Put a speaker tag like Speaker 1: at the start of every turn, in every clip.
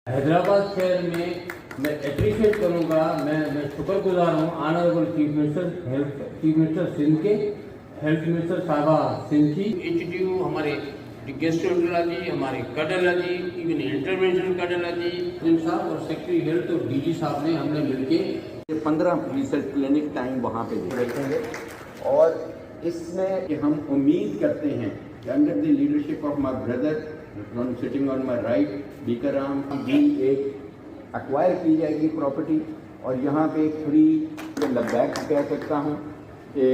Speaker 1: हैदराबाद शहर में मैं अप्रिशिएट करूंगा, मैं शुक्रगुजार हूँ ऑनरेबल चीफ मिनिस्टर सिंध के, हेल्थ मिनिस्टर साहबा सिंध की, इंस्टीट्यूट हमारे गैस्ट्रोएंटरोलॉजी, हमारे cardiology, even interventional cardiology Prince साहब और सेक्रेटरी हेल्थ और डीजी साहब ने हमने मिलके 15 रिसर्च क्लिनिक टाइम वहाँ पे रखेंगे। और इसमें कि हम उम्मीद करते हैं कि under the leadership of my brother sitting on my right Bikaram भी एक एक्वायर की जाएगी प्रॉपर्टी, और यहाँ पे फ्री लद्दाख कह सकता हूँ कि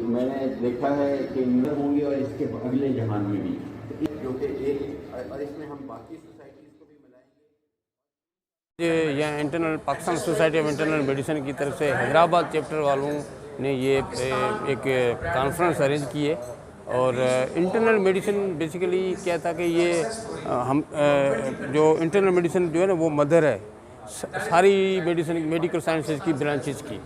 Speaker 1: मैंने देखा है कि इंदर होंगे और इसके अगले जहान में भी, जो कि एक, और इसमें हम बाकी सोसाइटीज़ को भी मिलाएंगे।
Speaker 2: यहाँ internal Pakistan society of internal medicine की तरफ से हैदराबाद चैप्टर वालों ने ये एक कॉन्फ्रेंस अरेंज की है। और इंटरनल मेडिसिन बेसिकली क्या था कि ये हम जो इंटरनल मेडिसिन जो है ना वो मदर है सारी मेडिकल साइंसेज की ब्रांचेस की।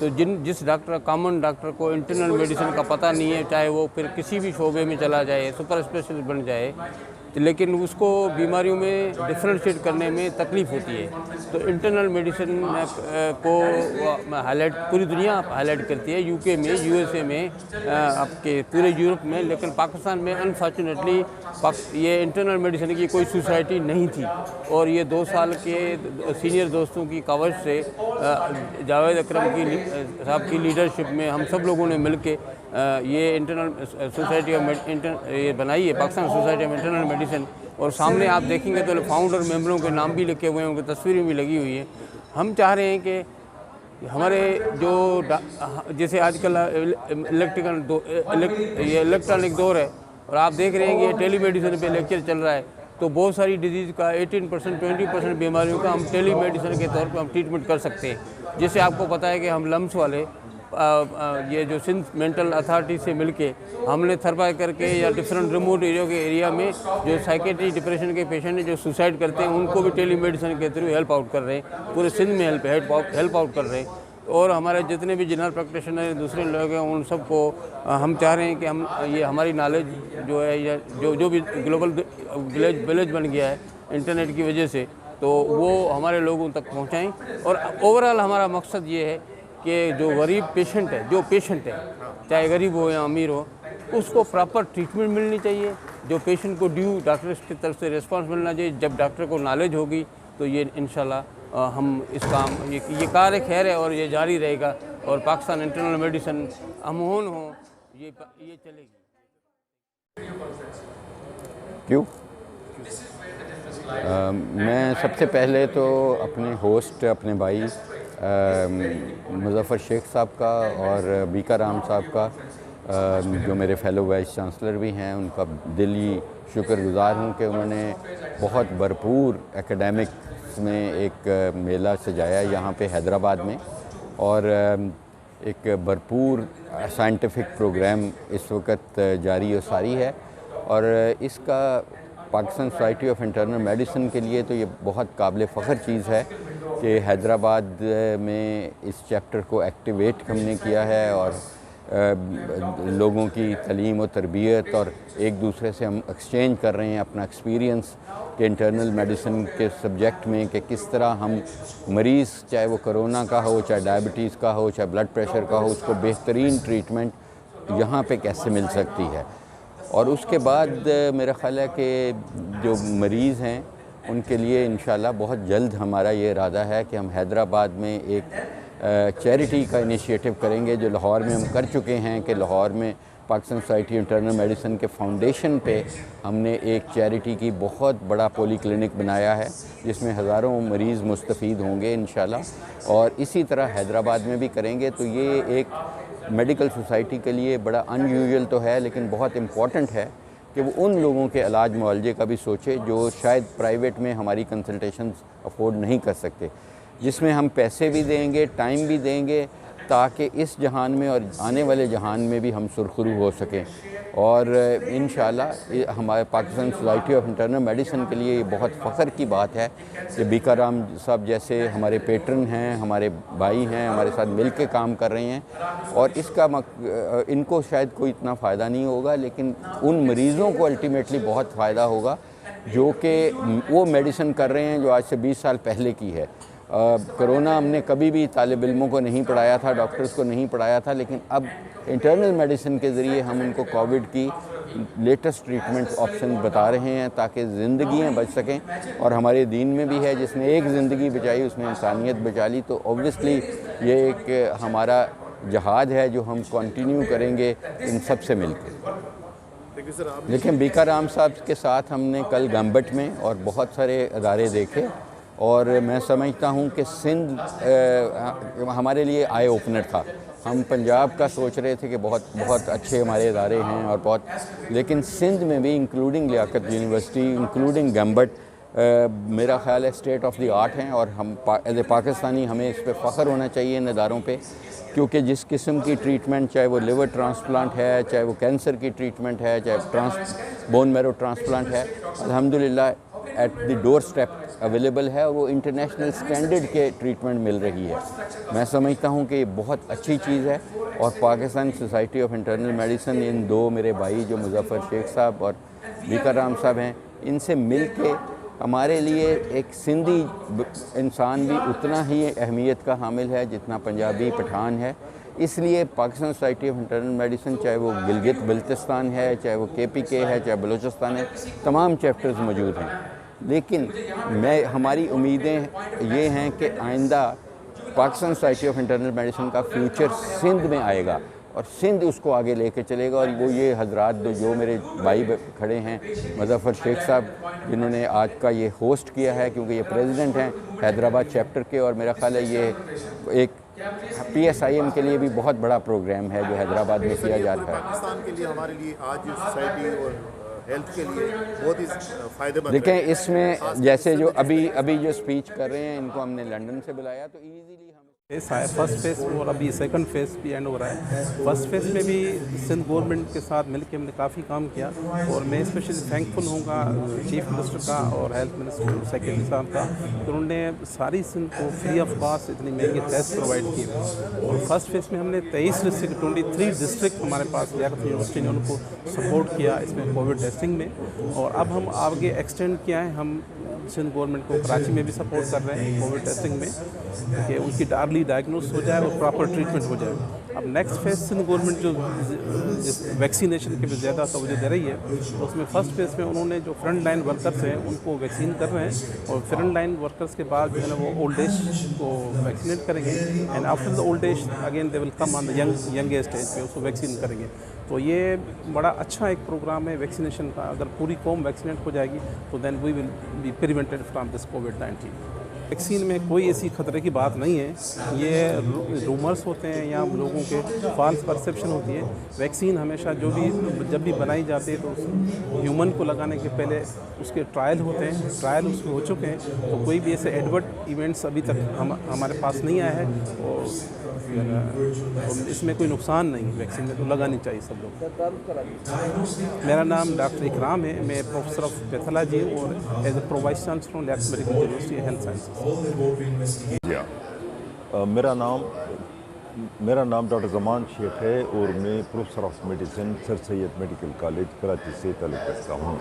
Speaker 2: तो जिस डॉक्टर कॉमन डॉक्टर को इंटरनल मेडिसिन का पता नहीं है, चाहे वो फिर किसी भी शोबे में चला जाए, सुपर स्पेशलिस्ट बन जाए, लेकिन उसको बीमारियों में डिफ्रेंशिएट करने में तकलीफ़ होती है। तो इंटरनल मेडिसिन को हाईलाइट पूरी दुनिया हाईलाइट करती है, यूके में, यूएसए में, आपके पूरे यूरोप में, लेकिन पाकिस्तान में अनफॉर्चुनेटली ये इंटरनल मेडिसिन की कोई सोसाइटी नहीं थी। और ये 2 साल के सीनियर दोस्तों की कवच से जावेद अकरम की साहब की लीडरशिप में हम सब लोगों ने मिल के ये इंटरनल सोसाइटी ऑफ ये बनाई है, Pakistan society of internal medicine. और सामने आप देखेंगे तो फाउंडर मेंबरों के नाम भी लिखे हुए हैं, उनकी तस्वीरें भी लगी हुई हैं। हम चाह रहे हैं कि हमारे जो जैसे आजकल इलेक्ट्रॉनिक दौर है और आप देख रहे हैं कि टेली मेडिसिन पे लेक्चर चल रहा है, तो बहुत सारी डिजीज़ का 18% 20% बीमारियों का हम टेली मेडिसिन के तौर पर हम ट्रीटमेंट कर सकते हैं। जैसे आपको पता है कि हम लम्स वाले ये जो सिंध मेंटल अथॉरिटी से मिलके हमने थर्पाई करके या डिफरेंट रिमोट एरिया में जो साइकेट्री डिप्रेशन के पेशेंट जो सुसाइड करते हैं उनको भी टेली मेडिसिन के थ्रू हेल्प आउट कर रहे हैं, पूरे सिंध में हेल्प आउट कर रहे हैं। और हमारे जितने भी जनरल प्रैक्टिशनर दूसरे लोग हैं उन सबको हम चाह रहे हैं कि हम ये हमारी नॉलेज जो है या जो भी ग्लोबल विलेज बन गया है इंटरनेट की वजह से, तो वो हमारे लोगों तक पहुँचाएँ। और ओवरऑल हमारा मकसद ये है कि जो गरीब पेशेंट है, चाहे गरीब हो या अमीर हो, उसको प्रॉपर ट्रीटमेंट मिलनी चाहिए। जो पेशेंट को ड्यू डॉक्टर की तरफ से रिस्पांस मिलना चाहिए। जब डॉक्टर को नॉलेज होगी तो ये इंशाल्लाह हम इस काम ये कार्य खैर है और ये जारी रहेगा। और पाकिस्तान इंटरनल मेडिसिन अमून हो ये चलेगी।
Speaker 3: क्यों? मैं सबसे पहले तो अपने होस्ट अपने भाई मुज़फ़्फ़र शेख साहब का और बीकाराम साहब का, जो मेरे फेलो वाइस चांसलर भी हैं, उनका दिली शुक्रगुज़ार हूँ कि उन्होंने बहुत भरपूर एकेडमिक्स में एक मेला सजाया यहाँ पे हैदराबाद में, और एक भरपूर साइंटिफिक प्रोग्राम इस वक्त जारी और सारी है। और इसका Pakistan society of internal medicine के लिए तो ये बहुत काबिल फ़ख्र चीज़ है कि हैदराबाद में इस चैप्टर को एक्टिवेट हमने किया है, और लोगों की तालीम और तरबियत और एक दूसरे से हम एक्सचेंज कर रहे हैं अपना एक्सपीरियंस कि इंटरनल मेडिसिन के सब्जेक्ट में कि किस तरह हम मरीज़, चाहे वो कोरोना का हो, चाहे डायबिटीज़ का हो, चाहे ब्लड प्रेशर का हो, उसको बेहतरीन ट्रीटमेंट यहाँ पे कैसे मिल सकती है। और उसके बाद मेरा ख़्याल है कि जो मरीज़ हैं उनके लिए इंशाल्लाह बहुत जल्द हमारा ये इरादा है कि हम हैदराबाद में एक चैरिटी का इनिशिएटिव करेंगे, जो लाहौर में हम कर चुके हैं कि लाहौर में पाकिस्तान सोसाइटी इंटरनल मेडिसिन के फाउंडेशन पे हमने एक चैरिटी की बहुत बड़ा पॉली क्लिनिक बनाया है जिसमें हज़ारों मरीज़ मुस्तफ़ीद होंगे इंशाल्लाह। और इसी तरह हैदराबाद में भी करेंगे। तो ये एक मेडिकल सोसाइटी के लिए बड़ा अनयूजुअल तो है, लेकिन बहुत इम्पॉर्टेंट है कि वो उन लोगों के इलाज मुआलजे का भी सोचे जो शायद प्राइवेट में हमारी कंसल्टेशंस अफोर्ड नहीं कर सकते, जिसमें हम पैसे भी देंगे, टाइम भी देंगे, ताकि इस जहान में और आने वाले जहान में भी हम सुरखरू हो सकें। और इंशाल्लाह हमारे Pakistan society of internal medicine के लिए ये बहुत फ़ख्र की बात है कि बीकाराम साहब जैसे हमारे पेट्रन हैं, हमारे भाई हैं, हमारे साथ मिल के काम कर रहे हैं। और इसका इनको शायद कोई इतना फ़ायदा नहीं होगा, लेकिन उन मरीज़ों को अल्टीमेटली बहुत फ़ायदा होगा जो कि वो मेडिसिन कर रहे हैं जो आज से 20 साल पहले की है। कोरोना हमने कभी भी तालिब इल्मों को नहीं पढ़ाया था, डॉक्टर्स को नहीं पढ़ाया था, लेकिन अब इंटरनल मेडिसिन के ज़रिए हम उनको कोविड की लेटेस्ट ट्रीटमेंट ऑप्शन बता रहे हैं ताकि ज़िंदगियाँ बच सकें। और हमारे दीन में भी है जिसने एक ज़िंदगी बचाई उसने इंसानियत बचा ली। तो ऑब्वियसली ये एक हमारा जहाद है जो हम कंटिन्यू करेंगे इन सब से मिलकर। लेकिन बीका राम साहब के साथ हमने कल गम्बट में और बहुत सारे अदारे देखे और मैं समझता हूँ कि सिंध हमारे लिए आई ओपनर था। हम पंजाब का सोच रहे थे कि बहुत अच्छे हमारे इदारे हैं और बहुत, लेकिन सिंध में भी इंक्लूडिंग लियाकत यूनिवर्सिटी इंक्लूडिंग गम्बट मेरा ख्याल है स्टेट ऑफ द आर्ट हैं। और हम एज ए पाकिस्तानी हमें इस पर फ़ख्र होना चाहिए इन इदारों पे, क्योंकि जिस किस्म की ट्रीटमेंट, चाहे वो लिवर ट्रांसप्लांट है, चाहे वो कैंसर की ट्रीटमेंट है, चाहे बोन मैरो ट्रांसप्लांट है, अल्हम्दुलिल्लाह at the door step available है और वो इंटरनेशनल स्टैंडर्ड के ट्रीटमेंट मिल रही है। मैं समझता हूँ कि ये बहुत अच्छी चीज़ है। और Pakistan society of internal medicine, इन दो मेरे भाई जो मुजफ्फर शेख साहब और बीका राम साहब हैं, इनसे मिल के हमारे लिए एक सिंधी इंसान भी उतना ही अहमियत का हामिल है जितना पंजाबी पठान है। इसलिए Pakistan society of internal medicine, चाहे वो गिलगित बल्तिस्तान है, चाहे वो KPK है, चाहे बलूचिस्तान है, तमाम चैप्टर्स मौजूद हैं। लेकिन हमारी उम्मीदें ये हैं कि आइंदा Pakistan society of internal medicine का फ्यूचर सिंध में आएगा और सिंध उसको आगे लेके चलेगा। और वो ये हजरात जो मेरे भाई खड़े हैं, मुजफ्फर शेख साहब जिन्होंने आज का ये होस्ट किया है, क्योंकि ये प्रेसिडेंट हैं हैदराबाद चैप्टर के, और मेरा ख्याल है ये एक PSIM के लिए भी बहुत बड़ा प्रोग्राम है जो हैदराबाद में किया जाता है।
Speaker 4: पाकिस्तान के लिए, हमारे लिए आज सोसाइटी और हेल्थ के लिए बहुत ही फ़ायदेमंद।
Speaker 3: देखें इसमें जैसे जो अभी जो स्पीच कर रहे हैं, इनको हमने लंदन से बुलाया तो ईजीली हम
Speaker 5: फेस है, फर्स्ट फेस और अभी सेकंड फेस भी एंड हो रहा है। फर्स्ट फेस में भी सिंध गवर्नमेंट के साथ मिलकर हमने काफ़ी काम किया और मैं स्पेशली थैंकफुल होऊंगा चीफ मिनिस्टर का और हेल्थ मिनिस्टर सेक्रेटरी साहब का, तो उन्होंने सारी सिंध को फ्री ऑफ कॉस्ट इतनी महंगी टेस्ट प्रोवाइड किए। और फर्स्ट फेस में हमने 23 डिस्ट्रिक्ट 23 डिस्ट्रिक्ट हमारे पास लियाकत यूनिवर्सिटी ने उनको सपोर्ट किया इसमें कोविड टेस्टिंग में। और अब हम आगे एक्सटेंड किया है, हम सिंध गवर्नमेंट को कराची में भी सपोर्ट कर रहे हैं कोविड टेस्टिंग में कि उनकी अर्ली डायग्नोस हो जाए और प्रॉपर ट्रीटमेंट हो जाए। अब नेक्स्ट फेज सिंध गवर्नमेंट जो वैक्सीनेशन के भी ज़्यादा तवज्जो दे रही है, तो उसमें फर्स्ट फेज में उन्होंने जो फ्रंट लाइन वर्कर्स हैं उनको वैक्सीन कर रहे हैं और फ्रंट लाइन वर्कर्स के बाद जो है ना वो ओल्ड एज को वैक्सीनेट करेंगे and after the old age again they will come on the young age stage पे उसको वैक्सीन करेंगे। तो ये बड़ा अच्छा एक प्रोग्राम है वैक्सीनेशन का। अगर पूरी कौम वैक्सीनेट हो जाएगी तो then we will be prevented from this कोविड-19। वैक्सीन में कोई ऐसी खतरे की बात नहीं है, ये रूमर्स होते हैं या लोगों के फॉल्स परसेप्शन होती है। वैक्सीन हमेशा जब भी बनाई जाती है तो ह्यूमन को लगाने के पहले उसके ट्रायल होते हैं, ट्रायल उसके हो चुके हैं, तो कोई भी ऐसे एडवर्ट इवेंट्स अभी तक हमारे पास नहीं आया है और इसमें कोई नुकसान नहीं है। वैक्सीन में तो लगानी चाहिए सब लोग। मेरा नाम डॉक्टर इकराम है, मैं प्रोफेसर ऑफ पैथोलॉजी और as a pro vice chancellor Liaquat medical university health sciences.
Speaker 4: मेरा नाम डॉक्टर ज़मान शेख है और मैं professor of medicine sir Syed medical college Karachi से ताल्लुक़ रखता हूँ।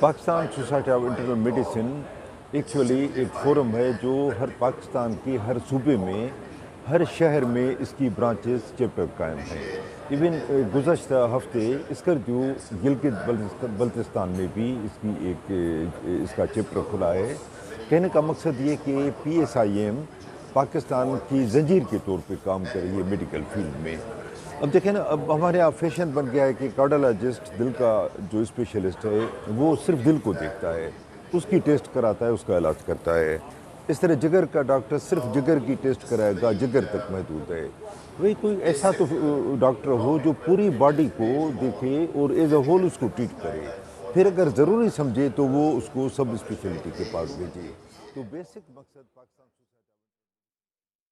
Speaker 4: Pakistan society of internal medicine actually एक फोरम है जो हर पाकिस्तान की हर सूबे में, हर शहर में इसकी ब्रांचेस चैप्टर कायम हैं। इवन गुज़श्ता हफ्ते इसका जो गिलगित बल्तिस्तान में भी इसका चैप्टर खुला है। कहने का मकसद ये कि PSIM पाकिस्तान की जंजीर के तौर पे काम कर रही है मेडिकल फील्ड में। अब देखें ना, अब हमारे यहाँ फैशन बन गया है कि कार्डियोलॉजिस्ट, दिल का जो स्पेशलिस्ट है वो सिर्फ दिल को देखता है, उसकी टेस्ट कराता है, उसका इलाज करता है। इस तरह जिगर का डॉक्टर सिर्फ जिगर की टेस्ट कराएगा, जिगर तक महदूद है। वही कोई ऐसा तो डॉक्टर हो जो पूरी बॉडी को देखे और एज ए होल उसको ट्रीट करे, फिर अगर ज़रूरी समझे तो वो उसको सब स्पेशलिटी के पास भेजे। तो बेसिक मकसद पाकिस्तान